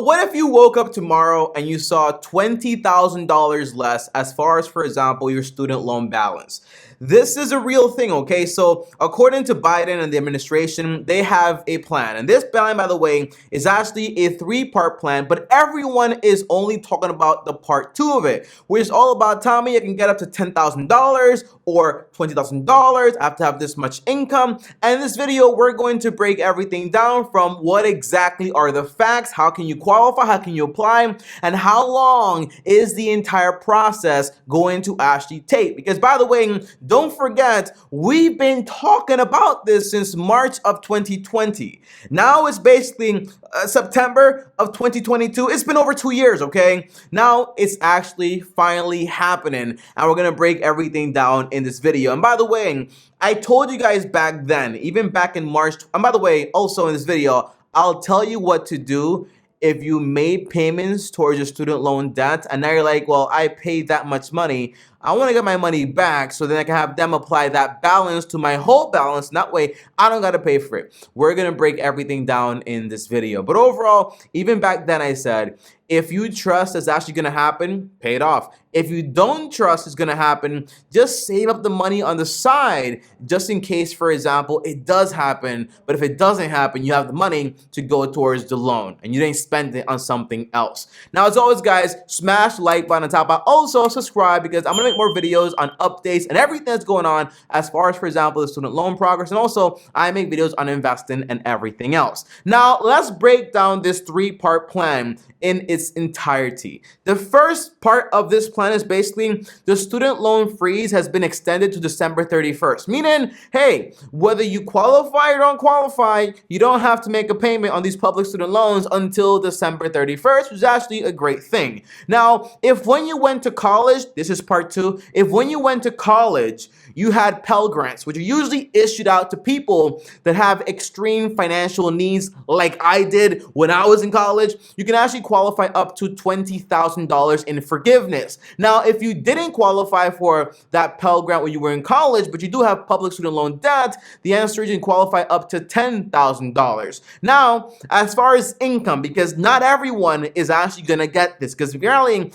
So what if you woke up tomorrow and you saw $20,000 less as far as, for example, your student loan balance? This is a real thing, okay? So according to Biden and the administration, they have a plan. And this plan, by the way, is actually a three-part plan, but everyone is only talking about the part two of it, which is all about, Tommy, you can get up to $10,000 or $20,000. I have to have this much income. And in this video, we're going to break everything down from what exactly are the facts, how can you qualify, how can you apply, and how long is the entire process going to actually take? Because, by the way, don't forget, we've been talking about this since March of 2020. Now it's basically September of 2022. It's been over 2 years, okay? Now it's actually finally happening, and we're gonna break everything down in this video. And by the way, I told you guys back then, even back in March, and by the way, also in this video, I'll tell you what to do if you made payments towards your student loan debt and now you're like, well, I paid that much money. I want to get my money back so then I can have them apply that balance to my whole balance. And that way, I don't got to pay for it. We're going to break everything down in this video. But overall, even back then I said, if you trust it's actually going to happen, pay it off. If you don't trust it's going to happen, just save up the money on the side just in case, for example, it does happen. But if it doesn't happen, you have the money to go towards the loan and you didn't spend it on something else. Now, as always, guys, smash the like button on top. Also, subscribe because I'm going to make more videos on updates and everything that's going on as far as, for example, the student loan progress. And also, I make videos on investing and everything else. Now, let's break down this three-part plan in its entirety. The first part of this plan is basically the student loan freeze has been extended to December 31st, meaning, hey, whether you qualify or don't qualify, you don't have to make a payment on these public student loans until December 31st, which is actually a great thing. Now, if when you went to college, this is part two, if when you went to college, you had Pell Grants, which are usually issued out to people that have extreme financial needs like I did when I was in college, you can actually qualify up to $20,000 in forgiveness. Now, if you didn't qualify for that Pell Grant when you were in college, but you do have public student loan debt, the answer is you can qualify up to $10,000. Now, as far as income, because not everyone is actually going to get this, because if you make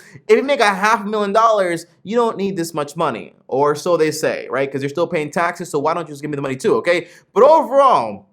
$500,000, you don't need this much money, or so they say, right? Because you're still paying taxes, so why don't you just give me the money too, okay? But overall,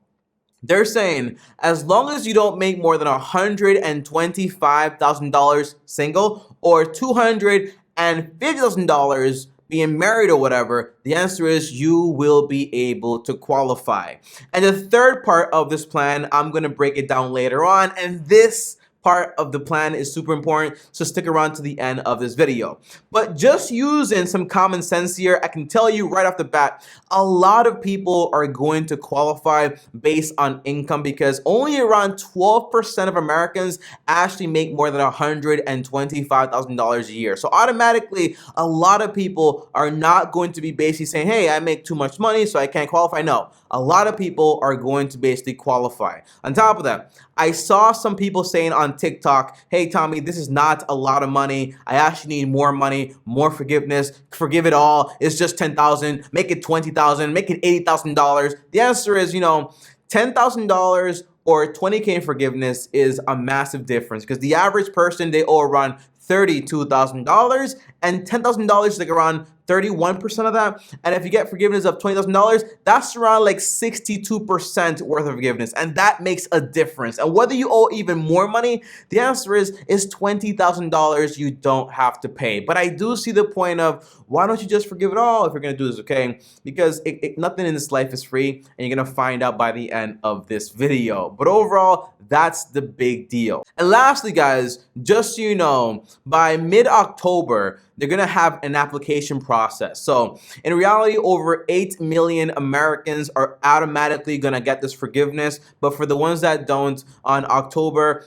they're saying as long as you don't make more than $125,000 single or $250,000 being married or whatever, the answer is you will be able to qualify. And the third part of this plan, I'm going to break it down later on, and this part of the plan is super important, so stick around to the end of this video. But just using some common sense here, I can tell you right off the bat, a lot of people are going to qualify based on income because only around 12% of Americans actually make more than $125,000 a year. So automatically, a lot of people are not going to be basically saying, hey, I make too much money, so I can't qualify. No, a lot of people are going to basically qualify. On top of that, I saw some people saying on TikTok, hey, Tommy, this is not a lot of money. I actually need more money, more forgiveness, forgive it all. It's just $10,000, make it $20,000, make it $80,000. The answer is, $10,000 or $20K in forgiveness is a massive difference because the average person, they owe around $32,000 and $10,000 is like around 31% of that. And if you get forgiveness of $20,000, that's around like 62% worth of forgiveness. And that makes a difference. And whether you owe even more money, the answer is $20,000 you don't have to pay. But I do see the point of why don't you just forgive it all if you're going to do this, okay? Because nothing in this life is free, and you're going to find out by the end of this video. But overall, that's the big deal. And lastly, guys, just so you know, by mid-October, they're going to have an application process. So in reality, over 8 million Americans are automatically going to get this forgiveness. But for the ones that don't, on mid-October,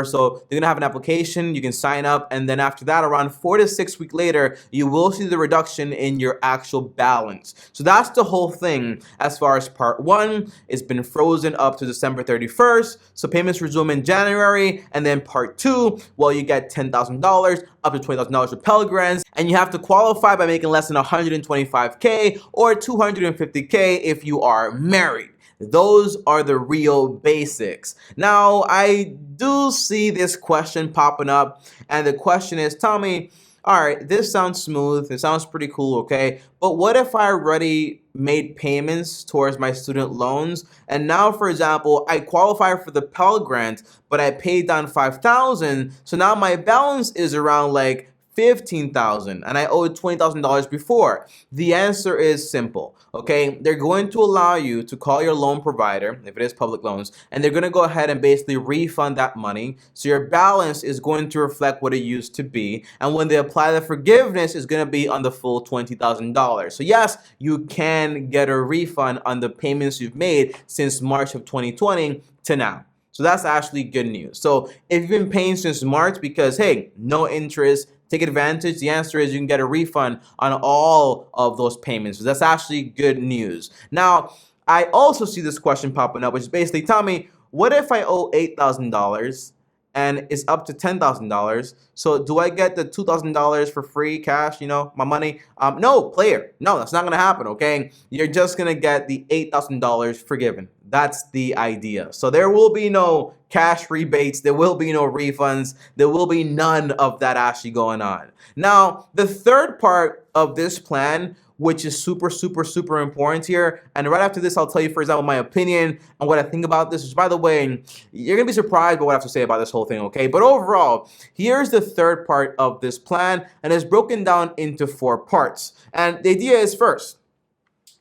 so they're going to have an application. You can sign up. And then after that, around 4 to 6 weeks later, you will see the reduction in your actual balance. So that's the whole thing as far as part one. It's been frozen up to December 31st. So payments resume in January. And then part two, well, you get $10,000 up to $20,000 for Pell Grants, and you have to qualify by making less than $125K or $250K if you are married. Those are the real basics. Now, I do see this question popping up, and the question is, Tommy, all right, this sounds smooth. It sounds pretty cool, okay? But what if I already made payments towards my student loans, and now, for example, I qualify for the Pell Grant, but I paid down 5,000, so now my balance is around like 15,000 and I owed $20,000 before? The answer is simple. Okay, they're going to allow you to call your loan provider, if it is public loans, and they're going to go ahead and basically refund that money. So your balance is going to reflect what it used to be. And when they apply the forgiveness, it's going to be on the full $20,000. So yes, you can get a refund on the payments you've made since March of 2020 to now. So that's actually good news. So if you've been paying since March because, hey, no interest, take advantage, the answer is you can get a refund on all of those payments. So that's actually good news. Now, I also see this question popping up, which is basically, Tommy, what if I owe $8,000 and it's up to $10,000? So do I get the $2,000 for free cash, my money? No, player. No, that's not going to happen, okay? You're just going to get the $8,000 forgiven. That's the idea. So there will be no cash rebates. There will be no refunds. There will be none of that actually going on. Now, the third part of this plan, which is super, super, super important here. And right after this, I'll tell you, for example, my opinion on what I think about this, which, by the way, you're going to be surprised by what I have to say about this whole thing, okay? But overall, here's the third part of this plan, and it's broken down into 4 parts. And the idea is, first,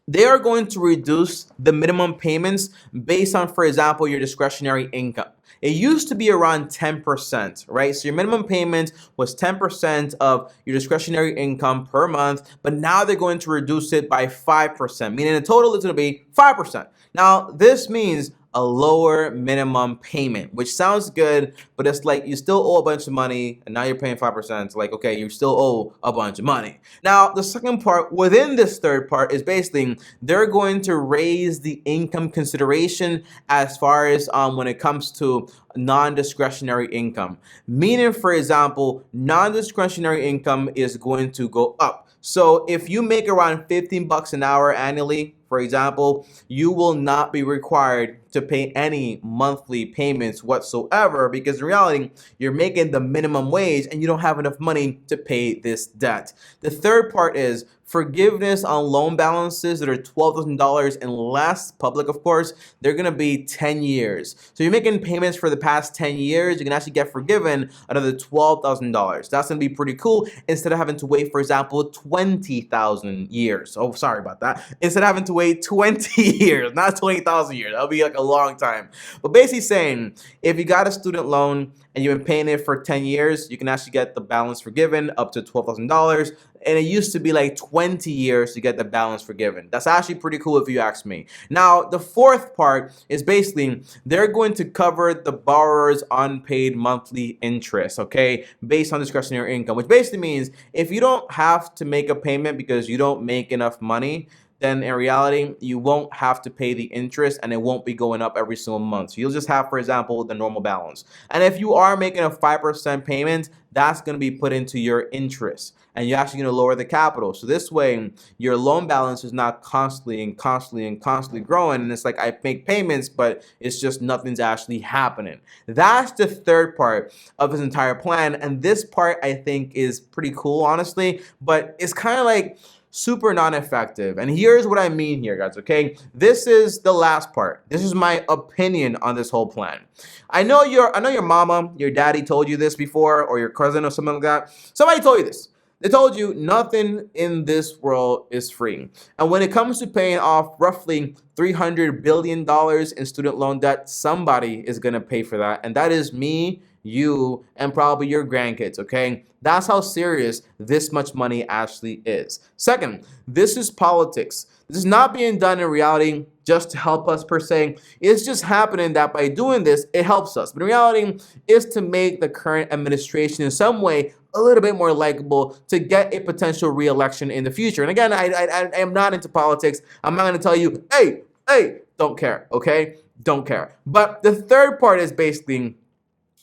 they are going to reduce the minimum payments based on, for example, your discretionary income. It used to be around 10%, right? So your minimum payment was 10% of your discretionary income per month, but now they're going to reduce it by 5%, meaning in total it's going to be 5%. Now, this means a lower minimum payment, which sounds good, but it's like you still owe a bunch of money and now you're paying 5%. Like, okay, you still owe a bunch of money. Now, the second part within this third part is basically they're going to raise the income consideration as far as when it comes to non-discretionary income. Meaning, for example, non-discretionary income is going to go up. So if you make around 15 bucks an hour annually, for example, you will not be required to pay any monthly payments whatsoever, because in reality, you're making the minimum wage and you don't have enough money to pay this debt. The third part is forgiveness on loan balances that are $12,000 and less, public of course, they're going to be 10 years. So you're making payments for the past 10 years, you can actually get forgiven another $12,000. That's going to be pretty cool instead of having to wait, for example, 20,000 years. Oh, sorry about that. Instead of having to wait 20 years, not 20,000 years. That'll be like a long time. But basically saying, if you got a student loan and you've been paying it for 10 years, you can actually get the balance forgiven up to $12,000. And it used to be like 20 years to get the balance forgiven. That's actually pretty cool if you ask me. Now, the fourth part is basically they're going to cover the borrower's unpaid monthly interest, okay, based on discretionary income, which basically means if you don't have to make a payment because you don't make enough money, then in reality, you won't have to pay the interest and it won't be going up every single month. So you'll just have, for example, the normal balance. And if you are making a 5% payment, that's going to be put into your interest. And you're actually going to lower the capital. So this way, your loan balance is not constantly growing. And it's like I make payments, but it's just nothing's actually happening. That's the third part of this entire plan. And this part, I think, is pretty cool, honestly. But it's kind of like super non-effective. And here's what I mean here, guys, okay? This is the last part. This is my opinion on this whole plan. I know your mama, your daddy told you this before, or your cousin or something like that. Somebody told you this. They told you nothing in this world is free. And when it comes to paying off roughly $300 billion in student loan debt, somebody is going to pay for that. And that is me, you, and probably your grandkids, okay? That's how serious this much money actually is. Second, this is politics. This is not being done in reality just to help us per se. It's just happening that by doing this, it helps us. But in reality, it's to make the current administration in some way a little bit more likable to get a potential re-election in the future. And again, I am not into politics. I'm not going to tell you, hey, don't care, okay? Don't care. But the third part is basically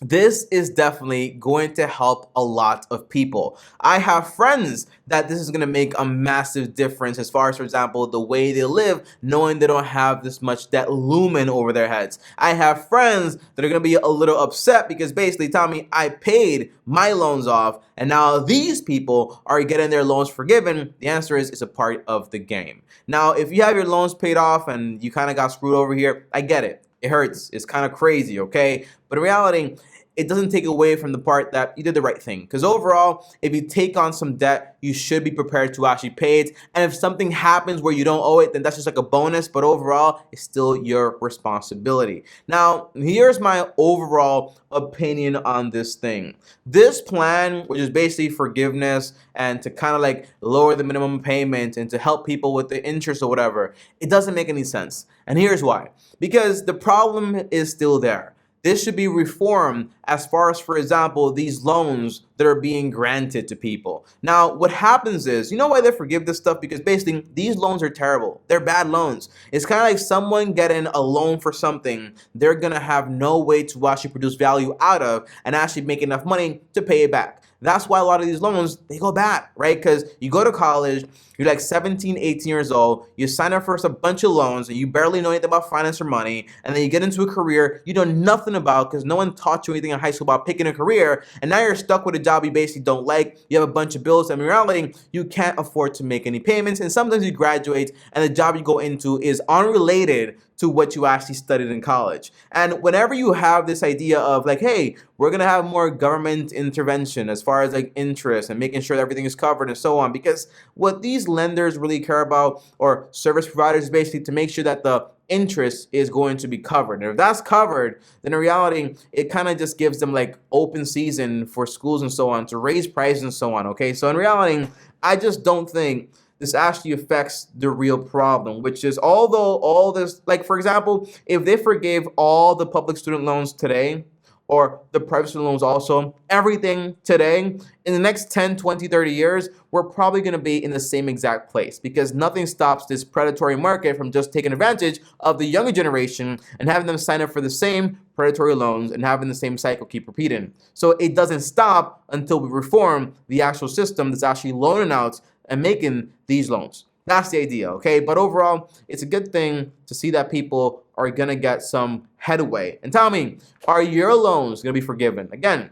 this is definitely going to help a lot of people. I have friends that this is going to make a massive difference as far as, for example, the way they live, knowing they don't have this much debt looming over their heads. I have friends that are going to be a little upset because basically, Tommy, I paid my loans off and now these people are getting their loans forgiven. The answer is it's a part of the game. Now, if you have your loans paid off and you kind of got screwed over here, I get it. It hurts. It's kind of crazy, okay? But in reality, it doesn't take away from the part that you did the right thing. Because overall, if you take on some debt, you should be prepared to actually pay it. And if something happens where you don't owe it, then that's just like a bonus. But overall, it's still your responsibility. Now, here's my overall opinion on this thing. This plan, which is basically forgiveness and to kind of like lower the minimum payment and to help people with the interest or whatever, it doesn't make any sense. And here's why. Because the problem is still there. This should be reformed as far as, for example, these loans that are being granted to people. Now, what happens is, you know why they forgive this stuff? Because basically, these loans are terrible. They're bad loans. It's kind of like someone getting a loan for something they're going to have no way to actually produce value out of and actually make enough money to pay it back. That's why a lot of these loans, they go bad, right? Because you go to college, you're like 17, 18 years old, you sign up for a bunch of loans, and you barely know anything about finance or money, and then you get into a career you know nothing about because no one taught you anything in high school about picking a career, and now you're stuck with a job you basically don't like, you have a bunch of bills, and in reality, you can't afford to make any payments, and sometimes you graduate, and the job you go into is unrelated to what you actually studied in college. And whenever you have this idea of like, hey, we're gonna have more government intervention as far as like interest and making sure that everything is covered and so on, because what these lenders really care about, or service providers, basically to make sure that the interest is going to be covered. And if that's covered, then in reality, it kind of just gives them like open season for schools and so on to raise prices and so on, okay? So in reality, I just don't think this actually affects the real problem, which is although all this, like for example, if they forgave all the public student loans today, or the private student loans also, everything today, in the next 10, 20, 30 years, we're probably going to be in the same exact place because nothing stops this predatory market from just taking advantage of the younger generation and having them sign up for the same predatory loans and having the same cycle keep repeating. So it doesn't stop until we reform the actual system that's actually loaning out and making these loans. That's the idea, okay? But overall, it's a good thing to see that people are going to get some headway. And tell me, are your loans going to be forgiven? Again,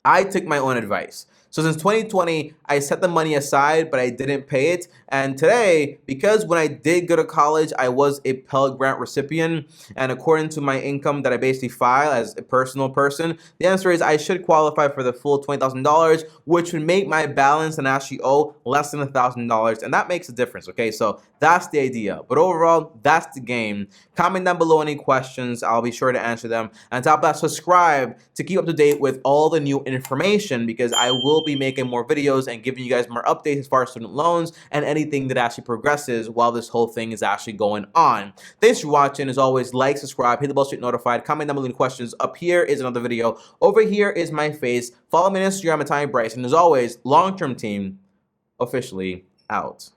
I took my own advice. So since 2020, I set the money aside, but I didn't pay it. And today, because when I did go to college, I was a Pell Grant recipient. And according to my income that I basically file as a personal person, the answer is I should qualify for the full $20,000, which would make my balance and actually owe less than $1,000. And that makes a difference, okay? So that's the idea. But overall, that's the game. Comment down below any questions. I'll be sure to answer them. And on top of that, subscribe to keep up to date with all the new information because I will be making more videos and giving you guys more updates as far as student loans and anything that actually progresses while this whole thing is actually going on. Thanks for watching. As always, like, subscribe, hit the bell to get notified, comment down below any questions. Up here is another video. Over here is my face. Follow me on Instagram at TommyBryson. As always, long-term team officially out.